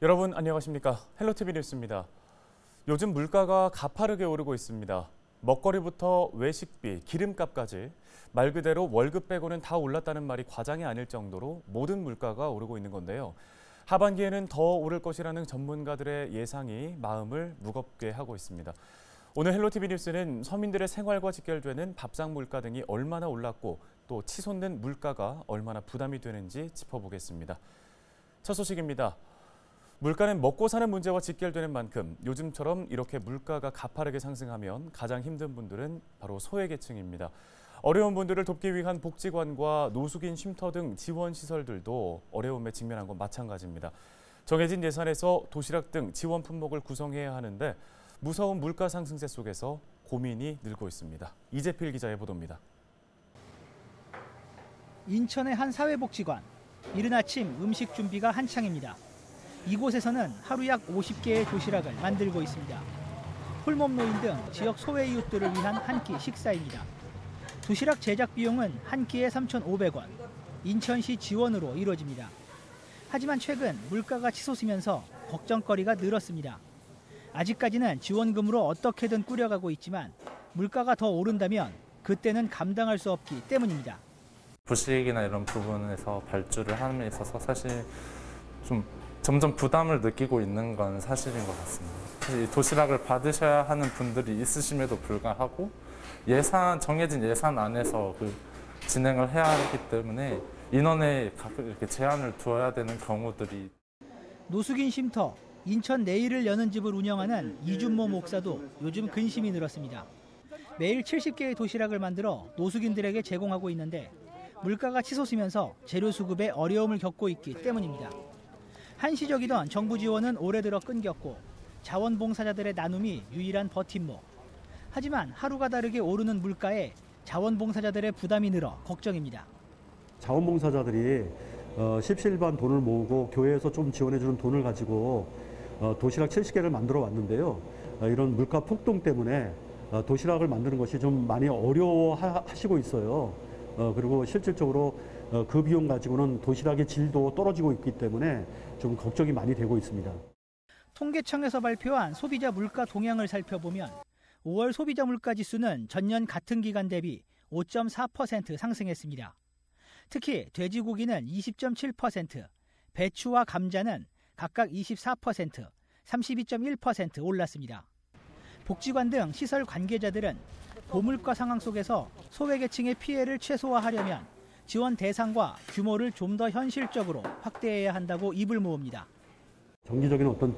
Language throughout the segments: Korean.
여러분 안녕하십니까? 헬로티비 뉴스입니다. 요즘 물가가 가파르게 오르고 있습니다. 먹거리부터 외식비, 기름값까지 말 그대로 월급 빼고는 다 올랐다는 말이 과장이 아닐 정도로 모든 물가가 오르고 있는 건데요. 하반기에는 더 오를 것이라는 전문가들의 예상이 마음을 무겁게 하고 있습니다. 오늘 헬로티비 뉴스는 서민들의 생활과 직결되는 밥상 물가 등이 얼마나 올랐고 또 치솟는 물가가 얼마나 부담이 되는지 짚어보겠습니다. 첫 소식입니다. 물가는 먹고 사는 문제와 직결되는 만큼 요즘처럼 이렇게 물가가 가파르게 상승하면 가장 힘든 분들은 바로 소외계층입니다. 어려운 분들을 돕기 위한 복지관과 노숙인 쉼터 등 지원 시설들도 어려움에 직면한 건 마찬가지입니다. 정해진 예산에서 도시락 등 지원 품목을 구성해야 하는데 무서운 물가 상승세 속에서 고민이 늘고 있습니다. 이재필 기자의 보도입니다. 인천의 한 사회복지관. 이른 아침 음식 준비가 한창입니다. 이곳에서는 하루 약 50개의 도시락을 만들고 있습니다. 홀몸노인 등 지역 소외 이웃들을 위한 한 끼 식사입니다. 도시락 제작 비용은 한 끼에 3,500원, 인천시 지원으로 이루어집니다. 하지만 최근 물가가 치솟으면서 걱정거리가 늘었습니다. 아직까지는 지원금으로 어떻게든 꾸려가고 있지만 물가가 더 오른다면 그때는 감당할 수 없기 때문입니다. 부식이나 이런 부분에서 발주를 함에 있어서 사실 좀 점점 부담을 느끼고 있는 건 사실인 것 같습니다. 사실 도시락을 받으셔야 하는 분들이 있으심에도 불구하고 정해진 예산 안에서 진행을 해야 하기 때문에 인원에 이렇게 제한을 두어야 되는 경우들이. 노숙인 쉼터, 인천 내일을 여는 집을 운영하는 이준모 목사도 요즘 근심이 늘었습니다. 매일 70개의 도시락을 만들어 노숙인들에게 제공하고 있는데 물가가 치솟으면서 재료 수급에 어려움을 겪고 있기 때문입니다. 한시적이던 정부 지원은 올해 들어 끊겼고 자원봉사자들의 나눔이 유일한 버팀목. 하지만 하루가 다르게 오르는 물가에 자원봉사자들의 부담이 늘어 걱정입니다. 자원봉사자들이 십시일반 돈을 모으고 교회에서 좀 지원해주는 돈을 가지고 도시락 70개를 만들어 왔는데요. 이런 물가 폭등 때문에 도시락을 만드는 것이 좀 많이 어려워하시고 있어요. 그리고 실질적으로 그 비용 가지고는 도시락의 질도 떨어지고 있기 때문에 좀 걱정이 많이 되고 있습니다. 통계청에서 발표한 소비자 물가 동향을 살펴보면 5월 소비자 물가 지수는 전년 같은 기간 대비 5.4% 상승했습니다. 특히 돼지고기는 20.7%, 배추와 감자는 각각 24%, 32.1% 올랐습니다. 복지관 등 시설 관계자들은 고물가 상황 속에서 소외계층의 피해를 최소화하려면 지원 대상과 규모를 좀 더 현실적으로 확대해야 한다고 입을 모읍니다. 정기적인 어떤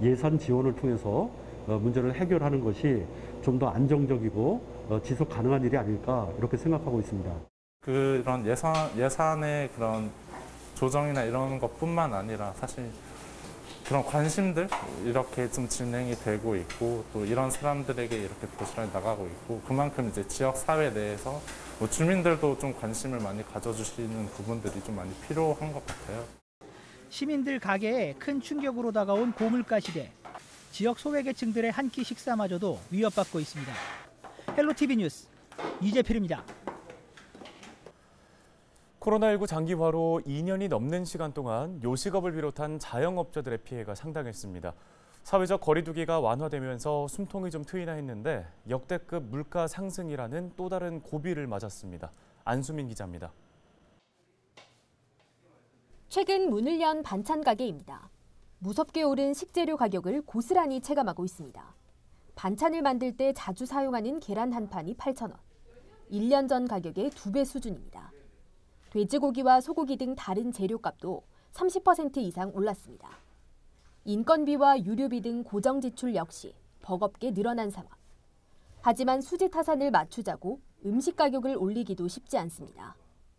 예산 지원을 통해서 문제를 해결하는 것이 좀 더 안정적이고 지속 가능한 일이 아닐까 이렇게 생각하고 있습니다. 그런 예산의 그런 조정이나 이런 것뿐만 아니라 사실 그런 관심들 이렇게 좀 진행이 되고 있고 또 이런 사람들에게 이렇게 도시락이 나가고 있고 그만큼 이제 지역 사회 내에서 주민들도 좀 관심을 많이 가져주시는 부분들이 좀 많이 필요한 것 같아요. 시민들 가게에 큰 충격으로 다가온 고물가 시대. 지역 소외계층들의 한 끼 식사마저도 위협받고 있습니다. 헬로티비 뉴스 이재필입니다. 코로나19 장기화로 2년이 넘는 시간 동안 요식업을 비롯한 자영업자들의 피해가 상당했습니다. 사회적 거리 두기가 완화되면서 숨통이 좀 트이나 했는데 역대급 물가 상승이라는 또 다른 고비를 맞았습니다. 안수민 기자입니다. 최근 문을 연 반찬 가게입니다. 무섭게 오른 식재료 가격을 고스란히 체감하고 있습니다. 반찬을 만들 때 자주 사용하는 계란 한 판이 8,000원. 1년 전 가격의 2배 수준입니다. 돼지고기와 소고기 등 다른 재료값도 30% 이상 올랐습니다. 인건비와 유류비 등 고정 지출 역시 버겁게 늘어난 상황. 하지만 수지 타산을 맞추자고 음식 가격을 올리기도 쉽지 않습니다.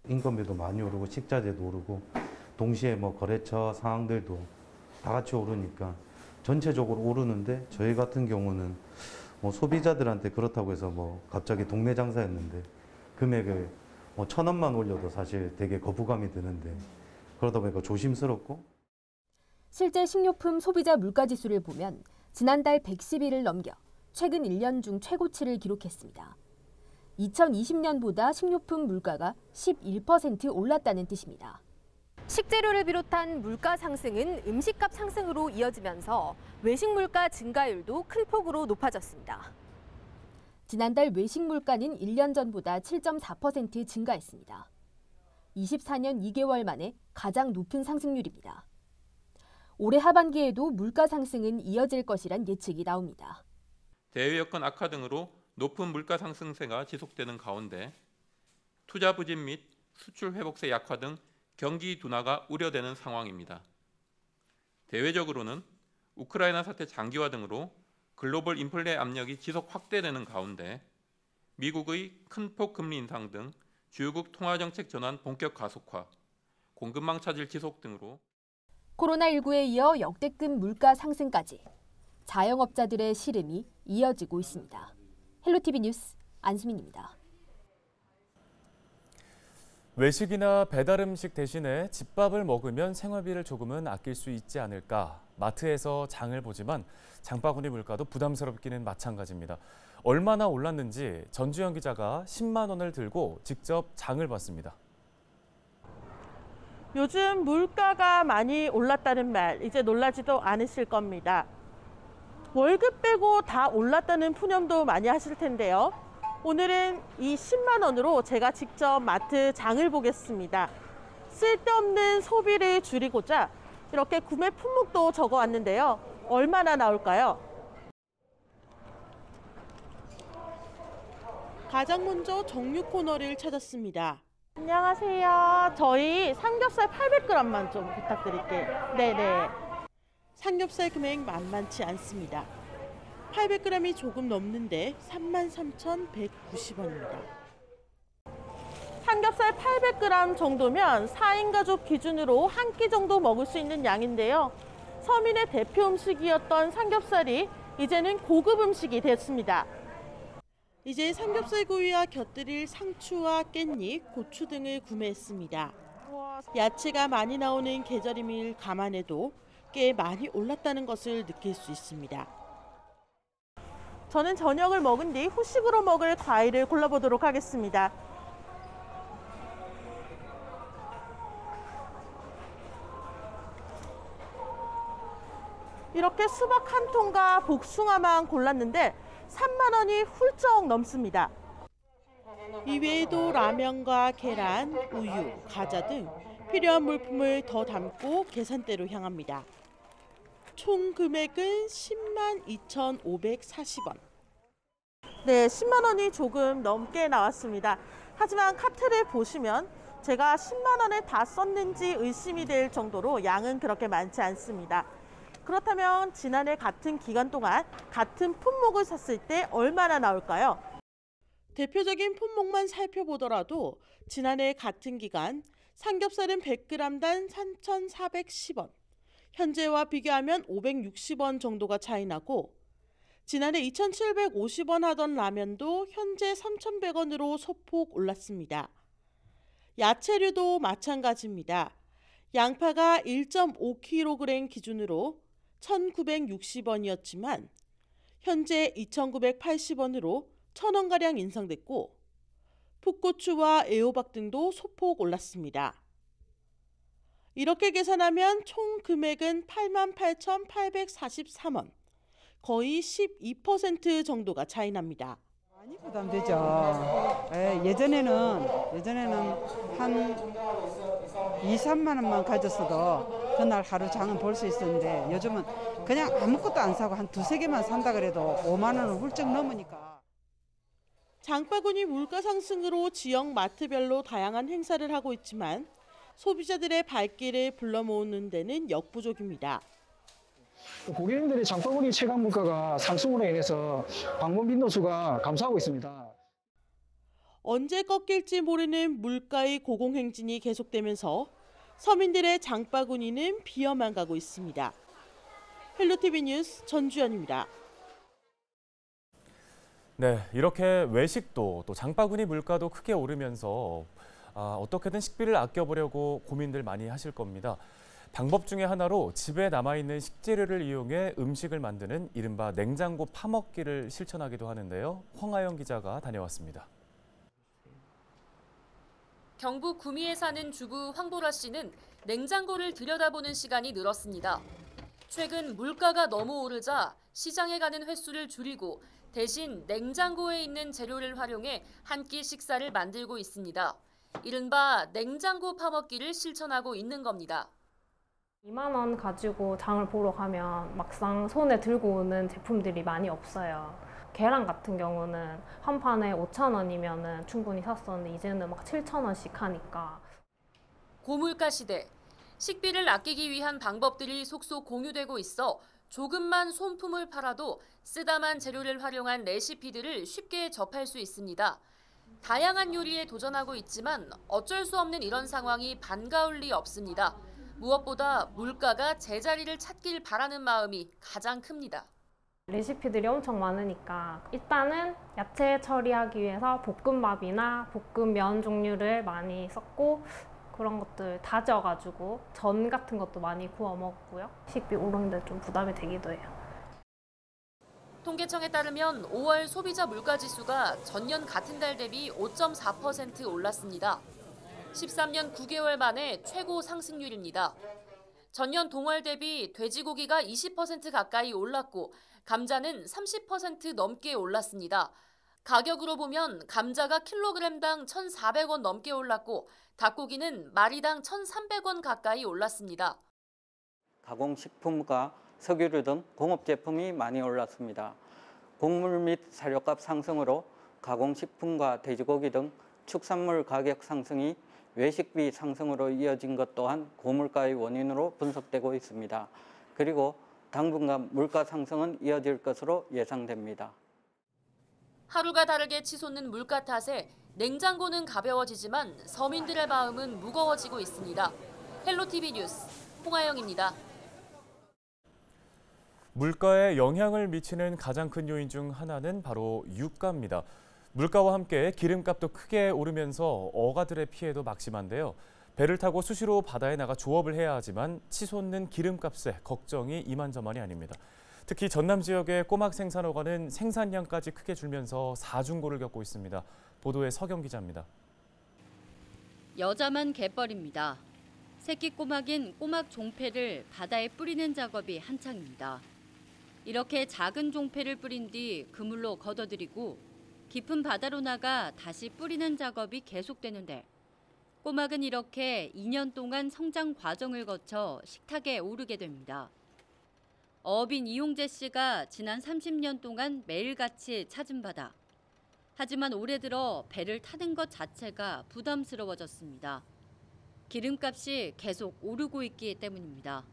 인건비도 많이 오르고 식자재도 오르고 동시에 거래처 상황들도 다 같이 오르니까 전체적으로 오르는데 저희 같은 경우는 소비자들한테 그렇다고 해서 갑자기 동네 장사였는데 금액을 1,000원만 올려도 사실 되게 거부감이 드는데 그러다 보니까 조심스럽고. 실제 식료품 소비자 물가지수를 보면 지난달 110일을 넘겨 최근 1년 중 최고치를 기록했습니다. 2020년보다 식료품 물가가 11% 올랐다는 뜻입니다. 식재료를 비롯한 물가 상승은 음식값 상승으로 이어지면서 외식 물가 증가율도 큰 폭으로 높아졌습니다. 지난달 외식 물가는 1년 전보다 7.4% 증가했습니다. 24년 2개월 만에 가장 높은 상승률입니다. 올해 하반기에도 물가 상승은 이어질 것이란 예측이 나옵니다. 대외 여건 악화 등으로 높은 물가 상승세가 지속되는 가운데 투자 부진 및 수출 회복세 약화 등 경기 둔화가 우려되는 상황입니다. 대외적으로는 우크라이나 사태 장기화 등으로 글로벌 인플레 압력이 지속 확대되는 가운데 미국의 큰 폭 금리 인상 등 주요국 통화정책 전환 본격 가속화, 공급망 차질 지속 등으로 코로나19에 이어 역대급 물가 상승까지 자영업자들의 시름이 이어지고 있습니다. 헬로티비 뉴스 안수민입니다. 외식이나 배달 음식 대신에 집밥을 먹으면 생활비를 조금은 아낄 수 있지 않을까. 마트에서 장을 보지만 장바구니 물가도 부담스럽기는 마찬가지입니다. 얼마나 올랐는지 전주현 기자가 10만 원을 들고 직접 장을 봤습니다. 요즘 물가가 많이 올랐다는 말 이제 놀라지도 않으실 겁니다. 월급 빼고 다 올랐다는 푸념도 많이 하실 텐데요. 오늘은 이 10만 원으로 제가 직접 마트 장을 보겠습니다. 쓸데없는 소비를 줄이고자 이렇게 구매 품목도 적어왔는데요. 얼마나 나올까요? 가장 먼저 정육 코너를 찾았습니다. 안녕하세요. 저희 삼겹살 800g만 좀 부탁드릴게요. 네네. 삼겹살 금액 만만치 않습니다. 800g이 조금 넘는데 33,190원입니다. 삼겹살 800g 정도면 4인 가족 기준으로 한 끼 정도 먹을 수 있는 양인데요. 서민의 대표 음식이었던 삼겹살이 이제는 고급 음식이 됐습니다. 이제 삼겹살 구이와 곁들일 상추와 깻잎, 고추 등을 구매했습니다. 야채가 많이 나오는 계절임을 감안해도 꽤 많이 올랐다는 것을 느낄 수 있습니다. 저는 저녁을 먹은 뒤 후식으로 먹을 과일을 골라보도록 하겠습니다. 이렇게 수박 한 통과 복숭아만 골랐는데 3만 원이 훌쩍 넘습니다. 이외에도 라면과 계란, 우유, 과자 등 필요한 물품을 더 담고 계산대로 향합니다. 총 금액은 10만 2,540원. 네, 10만 원이 조금 넘게 나왔습니다. 하지만 카트를 보시면 제가 10만 원을 다 썼는지 의심이 될 정도로 양은 그렇게 많지 않습니다. 그렇다면 지난해 같은 기간 동안 같은 품목을 샀을 때 얼마나 나올까요? 대표적인 품목만 살펴보더라도 지난해 같은 기간 삼겹살은 100g당 3,410원, 현재와 비교하면 560원 정도가 차이 나고 지난해 2,750원 하던 라면도 현재 3,100원으로 소폭 올랐습니다. 야채류도 마찬가지입니다. 양파가 1.5kg 기준으로 1,960원이었지만 현재 2,980원으로 1,000원가량 인상됐고 풋고추와 애호박 등도 소폭 올랐습니다. 이렇게 계산하면 총 금액은 88,843원, 거의 12% 정도가 차이 납니다. 많이 부담되죠. 예전에는 한 2, 3만 원만 가졌어도 그날 하루 장은 볼 수 있었는데 요즘은 그냥 아무것도 안 사고 한 두세 개만 산다 그래도 5만 원을 훌쩍 넘으니까. 장바구니 물가 상승으로 지역 마트별로 다양한 행사를 하고 있지만 소비자들의 발길을 불러 모으는 데는 역부족입니다. 고객님들의 장바구니 체감 물가가 상승으로 인해서 방문 빈도수가 감소하고 있습니다. 언제 꺾일지 모르는 물가의 고공행진이 계속되면서 서민들의 장바구니는 비어만 가고 있습니다. 헬로티비 뉴스 전주현입니다. 네, 이렇게 외식도 또 장바구니 물가도 크게 오르면서 어떻게든 식비를 아껴보려고 고민들 많이 하실 겁니다. 방법 중에 하나로 집에 남아있는 식재료를 이용해 음식을 만드는 이른바 냉장고 파먹기를 실천하기도 하는데요. 황하영 기자가 다녀왔습니다. 경북 구미에 사는 주부 황보라 씨는 냉장고를 들여다보는 시간이 늘었습니다. 최근 물가가 너무 오르자 시장에 가는 횟수를 줄이고 대신 냉장고에 있는 재료를 활용해 한 끼 식사를 만들고 있습니다. 이른바 냉장고 파먹기를 실천하고 있는 겁니다. 2만 원 가지고 장을 보러 가면 막상 손에 들고 오는 제품들이 많이 없어요. 계란 같은 경우는 한 판에 5,000원이면 충분히 샀었는데 이제는 막 7,000원씩 하니까. 고물가 시대, 식비를 아끼기 위한 방법들이 속속 공유되고 있어 조금만 손품을 팔아도 쓰다만 재료를 활용한 레시피들을 쉽게 접할 수 있습니다. 다양한 요리에 도전하고 있지만 어쩔 수 없는 이런 상황이 반가울 리 없습니다. 무엇보다 물가가 제자리를 찾길 바라는 마음이 가장 큽니다. 레시피들이 엄청 많으니까 일단은 야채 처리하기 위해서 볶음밥이나 볶음면 종류를 많이 썼고 그런 것들 다져가지고 전 같은 것도 많이 구워 먹고요. 식비 오르는데 좀 부담이 되기도 해요. 통계청에 따르면 5월 소비자 물가지수가 전년 같은 달 대비 5.4% 올랐습니다. 13년 9개월 만에 최고 상승률입니다. 전년 동월 대비 돼지고기가 20% 가까이 올랐고 감자는 30% 넘게 올랐습니다. 가격으로 보면 감자가 킬로그램당 1,400원 넘게 올랐고 닭고기는 마리당 1,300원 가까이 올랐습니다. 가공식품과 석유류 등 공업제품이 많이 올랐습니다. 곡물 및 사료값 상승으로 가공식품과 돼지고기 등 축산물 가격 상승이 외식비 상승으로 이어진 것 또한 고물가의 원인으로 분석되고 있습니다. 그리고 당분간 물가 상승은 이어질 것으로 예상됩니다. 하루가 다르게 치솟는 물가 탓에 냉장고는 가벼워지지만 서민들의 마음은 무거워지고 있습니다. 헬로티비 뉴스 홍아영입니다. 물가에 영향을 미치는 가장 큰 요인 중 하나는 바로 유가입니다. 물가와 함께 기름값도 크게 오르면서 어가들의 피해도 막심한데요. 배를 타고 수시로 바다에 나가 조업을 해야 하지만 치솟는 기름값에 걱정이 이만저만이 아닙니다. 특히 전남 지역의 꼬막 생산어가는 생산량까지 크게 줄면서 사중고를 겪고 있습니다. 보도에 서경 기자입니다. 여자만 갯벌입니다. 새끼 꼬막인 꼬막 종패를 바다에 뿌리는 작업이 한창입니다. 이렇게 작은 종패를 뿌린 뒤 그물로 걷어들이고 깊은 바다로 나가 다시 뿌리는 작업이 계속되는데 꼬막은 이렇게 2년 동안 성장 과정을 거쳐 식탁에 오르게 됩니다. 어업인 이용재 씨가 지난 30년 동안 매일같이 찾은 바다. 하지만 올해 들어 배를 타는 것 자체가 부담스러워졌습니다. 기름값이 계속 오르고 있기 때문입니다.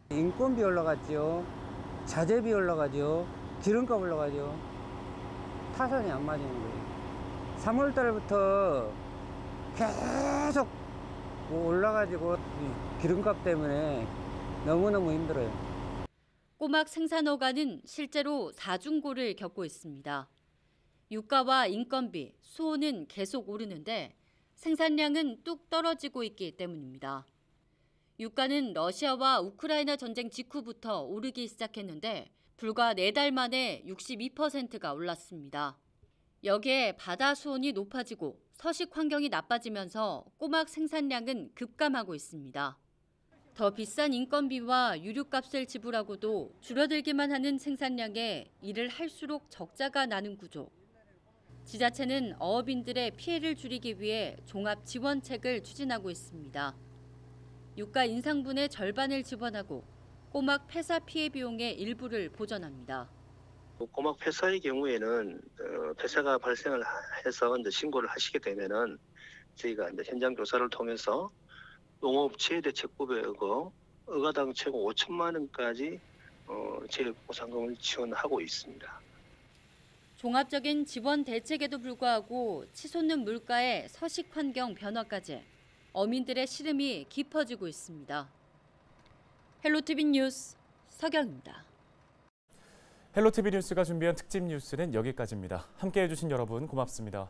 인건비 올라갔죠. 자재비 올라가죠. 기름값 올라가죠. 타선이 안 맞는 거예요. 3월 달부터 계속 올라가지고 기름값 때문에 너무너무 힘들어요. 꼬막 생산어가는 실제로 사중고를 겪고 있습니다. 유가와 인건비, 수호는 계속 오르는데 생산량은 뚝 떨어지고 있기 때문입니다. 유가는 러시아와 우크라이나 전쟁 직후부터 오르기 시작했는데 불과 4달 만에 62%가 올랐습니다. 여기에 바다 수온이 높아지고 서식 환경이 나빠지면서 꼬막 생산량은 급감하고 있습니다. 더 비싼 인건비와 유류값을 지불하고도 줄어들기만 하는 생산량에 일을 할수록 적자가 나는 구조. 지자체는 어업인들의 피해를 줄이기 위해 종합 지원책을 추진하고 있습니다. 유가 인상분의 절반을 지원하고 꼬막 폐사 피해 비용의 일부를 보전합니다. 꼬막 폐사의 경우에는 폐사가 발생을 해서 이제 신고를 하시게 되면은 저희가 이제 현장 조사를 통해서 농업 최대책법에 의거 어가당 최고 5천만 원까지 재보상금을 지원하고 있습니다. 종합적인 지원 대책에도 불구하고 치솟는 물가에 서식 환경 변화까지 어민들의 시름이 깊어지고 있습니다. 헬로티비 뉴스 서경입니다. 헬로티비 뉴스가 준비한 특집 뉴스는 여기까지입니다. 함께해 주신 여러분 고맙습니다.